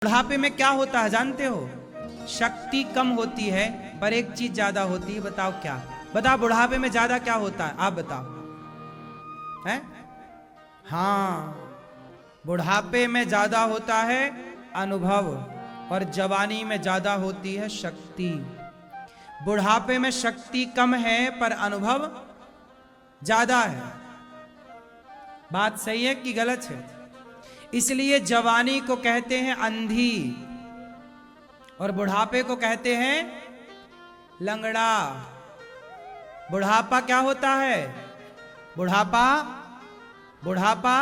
बुढ़ापे में क्या होता है जानते हो? शक्ति कम होती है पर एक चीज ज्यादा होती है। बताओ क्या? बताओ बुढ़ापे में ज्यादा क्या होता है? आप बताओ। है? हाँ, बुढ़ापे में ज्यादा होता है अनुभव और जवानी में ज्यादा होती है शक्ति। बुढ़ापे में शक्ति कम है पर अनुभव ज्यादा है। बात सही है कि गलत है? इसलिए जवानी को कहते हैं अंधी और बुढ़ापे को कहते हैं लंगड़ा। बुढ़ापा क्या होता है? बुढ़ापा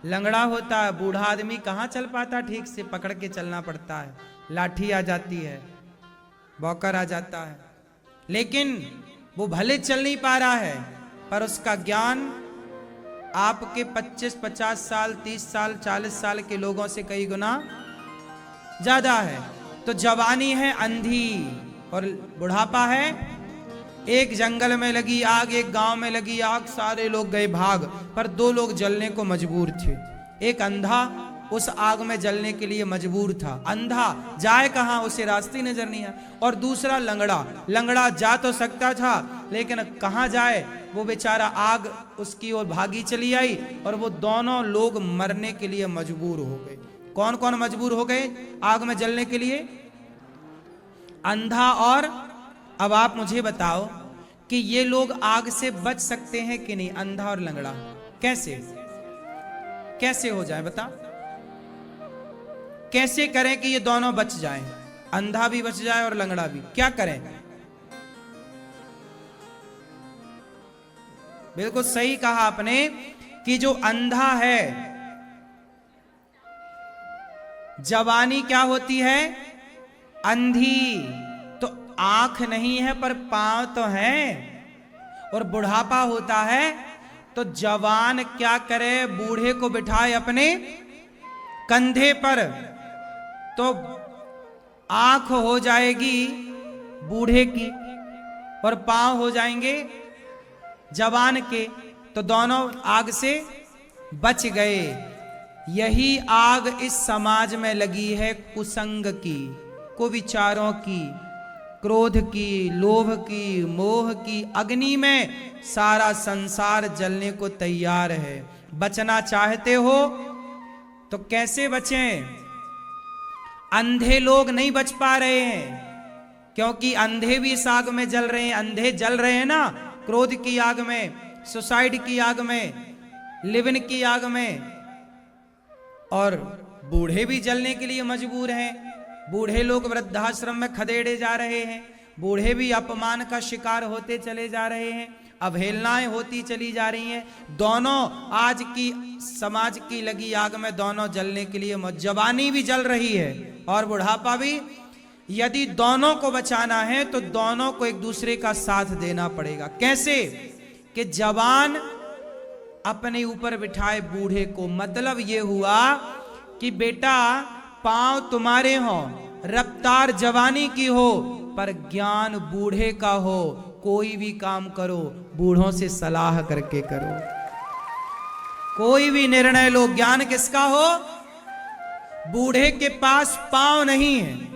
लंगड़ा होता है। बूढ़ा आदमी कहां चल पाता? ठीक से पकड़ के चलना पड़ता है, लाठी आ जाती है, बौकर आ जाता है। लेकिन वो भले चल नहीं पा रहा है पर उसका ज्ञान आपके 25, 50 साल, 30 साल, 40 साल के लोगों से कई गुना ज्यादा है। तो जवानी है अंधी और बुढ़ापा है एक जंगल में लगी आग, एक गांव में लगी आग, सारे लोग गए भाग, पर दो लोग जलने को मजबूर थे। एक अंधा उस आग में जलने के लिए मजबूर था। अंधा जाए कहां, उसे रास्ते नजर नहीं आया। और दूसरा लंगड़ा जा तो सकता था लेकिन कहां जाए, वो बेचारा आग उसकी ओर भागी चली आई और वो दोनों लोग मरने के लिए मजबूर हो गए। कौन कौन मजबूर हो गए आग में जलने के लिए? अंधा और अब आप मुझे बताओ कि ये लोग आग से बच सकते हैं कि नहीं? अंधा और लंगड़ा कैसे हो जाए? बता, कैसे करें कि ये दोनों बच जाएं? अंधा भी बच जाए और लंगड़ा भी। क्या करें? बिल्कुल सही कहा आपने कि जो अंधा है, जवानी क्या होती है? अंधी। तो आंख नहीं है पर पांव तो है। और बुढ़ापा होता है तो जवान क्या करे? बूढ़े को बिठाए अपने कंधे पर, तो आंख हो जाएगी बूढ़े की और पांव हो जाएंगे जवान के, तो दोनों आग से बच गए। यही आग इस समाज में लगी है कुसंग की, कुविचारों की, क्रोध की, लोभ की, मोह की अग्नि में सारा संसार जलने को तैयार है। बचना चाहते हो तो कैसे बचें? अंधे लोग नहीं बच पा रहे हैं क्योंकि अंधे भी इस आग में जल रहे हैं। अंधे जल रहे हैं ना, क्रोध की आग में, सुसाइड की आग में, लिविन की आग में। और बूढ़े भी जलने के लिए मजबूर हैं। बूढ़े लोग वृद्धाश्रम में खदेड़े जा रहे हैं। बूढ़े भी अपमान का शिकार होते चले जा रहे हैं, अवहेलनाएं होती चली जा रही हैं। दोनों आज की समाज की लगी आग में दोनों जलने के लिए, जवानी भी जल रही है और बुढ़ापा भी। यदि दोनों को बचाना है तो दोनों को एक दूसरे का साथ देना पड़ेगा। कैसे? कि जवान अपने ऊपर बिठाए बूढ़े को। मतलब ये हुआ कि बेटा पांव तुम्हारे हो, रफ्तार जवानी की हो, पर ज्ञान बूढ़े का हो। कोई भी काम करो बूढ़ों से सलाह करके करो। कोई भी निर्णय लो, ज्ञान किसका हो? बूढ़े के पास पांव नहीं है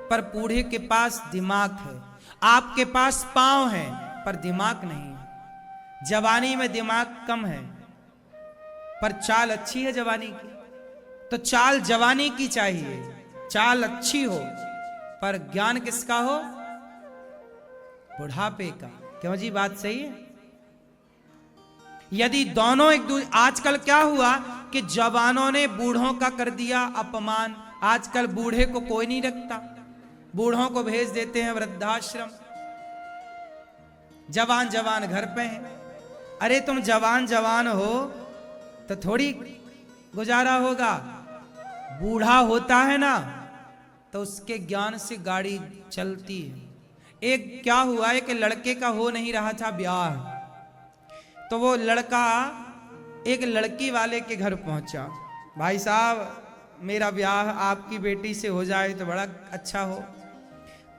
पर बूढ़े के पास दिमाग है। आपके पास पांव है पर दिमाग नहीं है। जवानी में दिमाग कम है पर चाल अच्छी है जवानी की। तो चाल जवानी की चाहिए, चाल अच्छी हो, पर ज्ञान किसका हो? बुढ़ापे का। क्यों जी, बात सही है? यदि दोनों एक दूसरे, आजकल क्या हुआ कि जवानों ने बूढ़ों का कर दिया अपमान। आजकल बूढ़े को कोई नहीं रखता, बूढ़ों को भेज देते हैं वृद्धाश्रम। जवान जवान घर पे हैं। अरे तुम जवान हो तो थोड़ी गुजारा होगा। बूढ़ा होता है ना तो उसके ज्ञान से गाड़ी चलती है। एक क्या हुआ है कि लड़के का हो नहीं रहा था ब्याह, तो वो लड़का एक लड़की वाले के घर पहुंचा। भाई साहब मेरा ब्याह आपकी बेटी से हो जाए तो बड़ा अच्छा हो।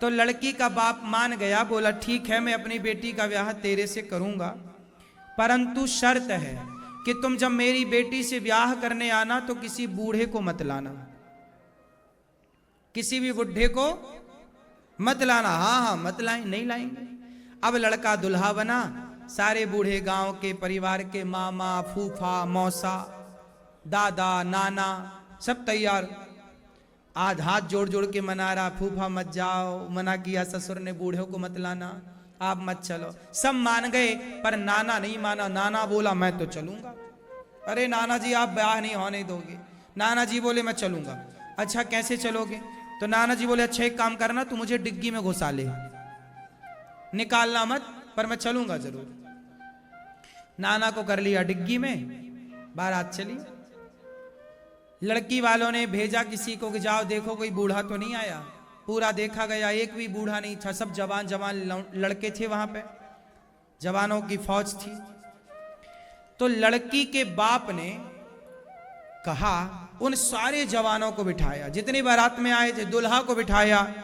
तो लड़की का बाप मान गया, बोला ठीक है मैं अपनी बेटी का ब्याह तेरे से करूंगा, परंतु शर्त है कि तुम जब मेरी बेटी से ब्याह करने आना तो किसी बूढ़े को मत लाना। किसी भी बुढ़े को मत लाना। हाँ हाँ मत लाएं, नहीं लाएंगे। अब लड़का दुल्हा बना, सारे बूढ़े गांव के परिवार के मामा फूफा मौसा दादा नाना सब तैयार, आज हाथ जोड़ जोड़ के मना रहा, फूफा मत जाओ, मना किया ससुर ने बूढ़ों को मत लाना, आप मत चलो। सब मान गए पर नाना नहीं माना। नाना बोला मैं तो चलूंगा। अरे नाना जी आप ब्याह नहीं होने दोगे। नाना जी बोले मैं चलूंगा। अच्छा कैसे चलोगे? तो नाना जी बोले अच्छा एक काम करना, तू मुझे डिग्गी में घुसा ले, निकालना मत, पर मैं चलूंगा जरूर। नाना को कर लिया डिग्गी में, बारात चली। लड़की वालों ने भेजा किसी को कि जाओ देखो कोई बूढ़ा तो नहीं आया। पूरा देखा गया, एक भी बूढ़ा नहीं था, सब जवान जवान लड़के थे वहां पे, जवानों की फौज थी। तो लड़की के बाप ने कहा, उन सारे जवानों को बिठाया जितनी बारात में आए थे, दुल्हा को बिठाया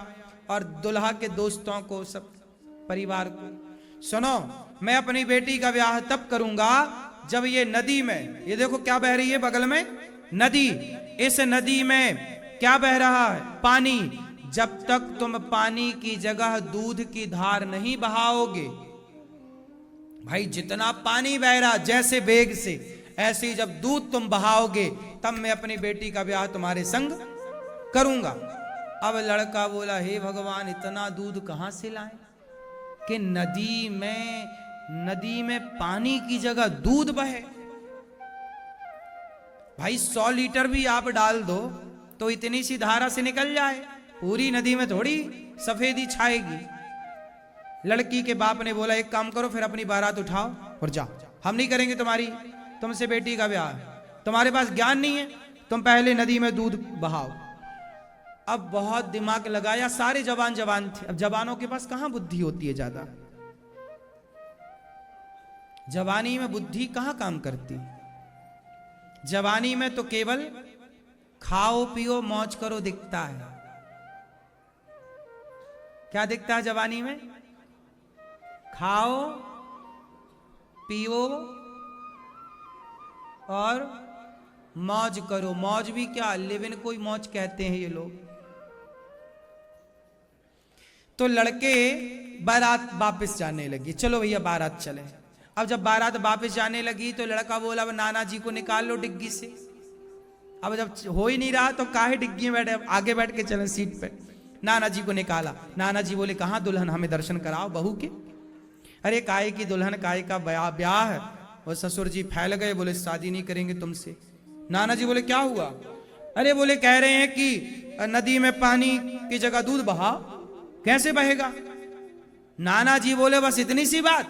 और दुल्हा के दोस्तों को, सब परिवार को, सुनो मैं अपनी बेटी का ब्याह तब करूंगा जब ये नदी में, ये देखो क्या बह रही है बगल में नदी, इस नदी में क्या बह रहा है? पानी। जब तक तुम पानी की जगह दूध की धार नहीं बहाओगे, भाई जितना पानी बह रहा जैसे वेग से, ऐसे ही जब दूध तुम बहाओगे तब मैं अपनी बेटी का ब्याह तुम्हारे संग करूंगा। अब लड़का बोला हे भगवान इतना दूध कहां से लाएं कि नदी में पानी की जगह दूध बहे। भाई 100 लीटर भी आप डाल दो तो इतनी सी धारा से निकल जाए, पूरी नदी में थोड़ी सफेदी छाएगी। लड़की के बाप ने बोला एक काम करो, फिर अपनी बारात उठाओ और जाओ, हम नहीं करेंगे तुमसे बेटी का ब्याह, तुम्हारे पास ज्ञान नहीं है, तुम पहले नदी में दूध बहाओ। अब बहुत दिमाग लगाया, सारे जवान थे। अब जवानों के पास कहां बुद्धि होती है ज्यादा, जवानी में बुद्धि कहां काम करती? जवानी में तो केवल खाओ पियो मौज करो दिखता है। क्या दिखता है जवानी में? खाओ पियो और मौज करो। मौज भी क्या, लिव इन कोई मौज कहते हैं ये लोग। तो लड़के बारात वापस जाने लगी, चलो भैया बारात चले। अब जब बारात वापस जाने लगी तो लड़का बोला अब नाना जी को निकाल लो डिग्गी से। अब जब हो ही नहीं रहा तो काहे डिग्गी में बैठे, आगे बैठ के चले सीट पे। नाना जी को निकाला। नाना जी बोले कहाँ दुल्हन, हमें दर्शन कराओ बहू के। अरे काहे की दुल्हन, काहे का ब्याह है। और ससुर जी फैल गए, बोले शादी नहीं करेंगे तुमसे। नाना जी बोले क्या हुआ? अरे बोले कह रहे हैं कि नदी में पानी की जगह दूध बहाओ। कैसे बहेगा? नाना जी बोले बस इतनी सी बात,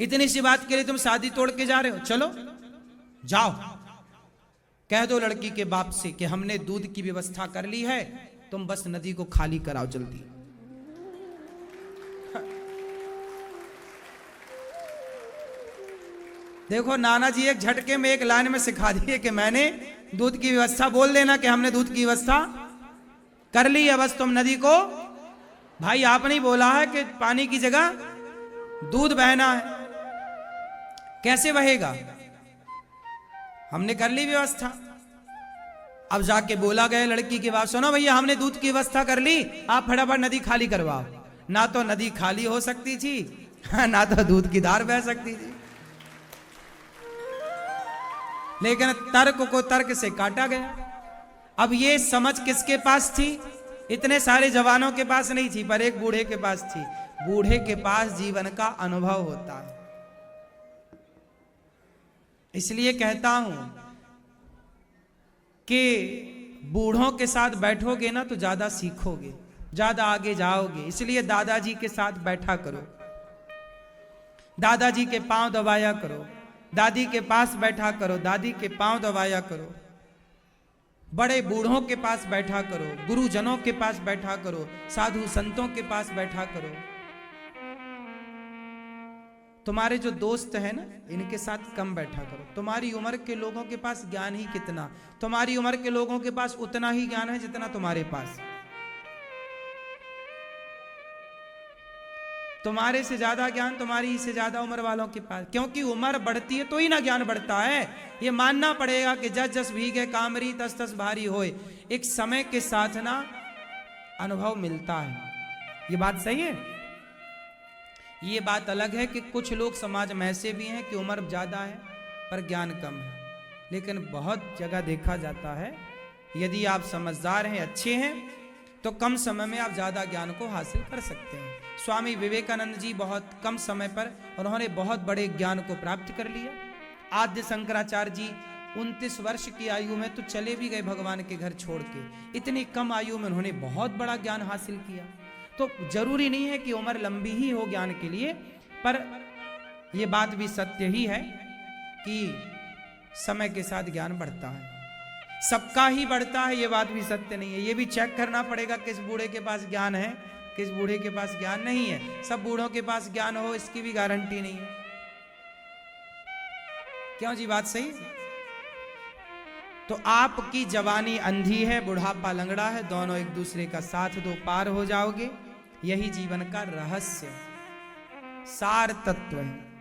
इतनी सी बात के लिए तुम शादी तोड़ के जा रहे हो? चलो जाओ कह दो लड़की के बाप से कि हमने दूध की व्यवस्था कर ली है, तुम बस नदी को खाली कराओ जल्दी। देखो नाना जी एक झटके में एक लाइन में सिखा दिए कि मैंने दूध की व्यवस्था, बोल देना कि हमने दूध की व्यवस्था कर ली है, बस तुम नदी को। भाई आपने बोला है कि पानी की जगह दूध बहना है, कैसे बहेगा? हमने कर ली व्यवस्था। अब जाके बोला गया लड़की की बात, सुनो भैया हमने दूध की व्यवस्था कर ली, आप फटाफट नदी खाली करवाओ। ना तो नदी खाली हो सकती थी ना तो दूध की धार बह सकती थी। लेकिन तर्क को तर्क से काटा गया। अब ये समझ किसके पास थी? इतने सारे जवानों के पास नहीं थी, पर एक बूढ़े के पास थी। बूढ़े के पास जीवन का अनुभव होता है। इसलिए कहता हूं कि बूढ़ों के साथ बैठोगे ना तो ज्यादा सीखोगे, ज्यादा आगे जाओगे। इसलिए दादाजी के साथ बैठा करो, दादाजी के पांव दबाया करो, दादी के पास बैठा करो, दादी के पांव दबाया करो, बड़े बूढ़ों के पास बैठा करो, गुरुजनों के पास बैठा करो, साधु संतों के पास बैठा करो। तुम्हारे जो दोस्त हैं ना, इनके साथ कम बैठा करो। तुम्हारी उम्र के लोगों के पास ज्ञान ही कितना, तुम्हारी उम्र के लोगों के पास उतना ही ज्ञान है जितना तुम्हारे पास। तुम्हारे से ज्यादा ज्ञान तुम्हारी से ज्यादा उम्र वालों के पास, क्योंकि उम्र बढ़ती है तो ही ना ज्ञान बढ़ता है। ये मानना पड़ेगा कि जस जस भीगे कामरी तस तस भारी होए। एक समय के साथ ना अनुभव मिलता है। ये बात सही है। ये बात अलग है कि कुछ लोग समाज में ऐसे भी हैं कि उम्र ज्यादा है पर ज्ञान कम है, लेकिन बहुत जगह देखा जाता है यदि आप समझदार हैं, अच्छे हैं, तो कम समय में आप ज्यादा ज्ञान को हासिल कर सकते हैं। स्वामी विवेकानंद जी बहुत कम समय पर उन्होंने बहुत बड़े ज्ञान को प्राप्त कर लिया। आद्य शंकराचार्य जी 29 वर्ष की आयु में तो चले भी गए भगवान के घर छोड़ के। इतनी कम आयु में उन्होंने बहुत बड़ा ज्ञान हासिल किया। तो जरूरी नहीं है कि उम्र लंबी ही हो ज्ञान के लिए, पर यह बात भी सत्य ही है कि समय के साथ ज्ञान बढ़ता है, सबका ही बढ़ता है। ये बात भी सत्य नहीं है। ये भी चेक करना पड़ेगा किस बूढ़े के पास ज्ञान है, किस बूढ़े के पास ज्ञान नहीं है। सब बूढ़ों के पास ज्ञान हो इसकी भी गारंटी नहीं है। क्यों जी, बात सही। तो आपकी जवानी अंधी है, बुढ़ापा लंगड़ा है, दोनों एक दूसरे का साथ दो, पार हो जाओगे। यही जीवन का रहस्य सार तत्व है।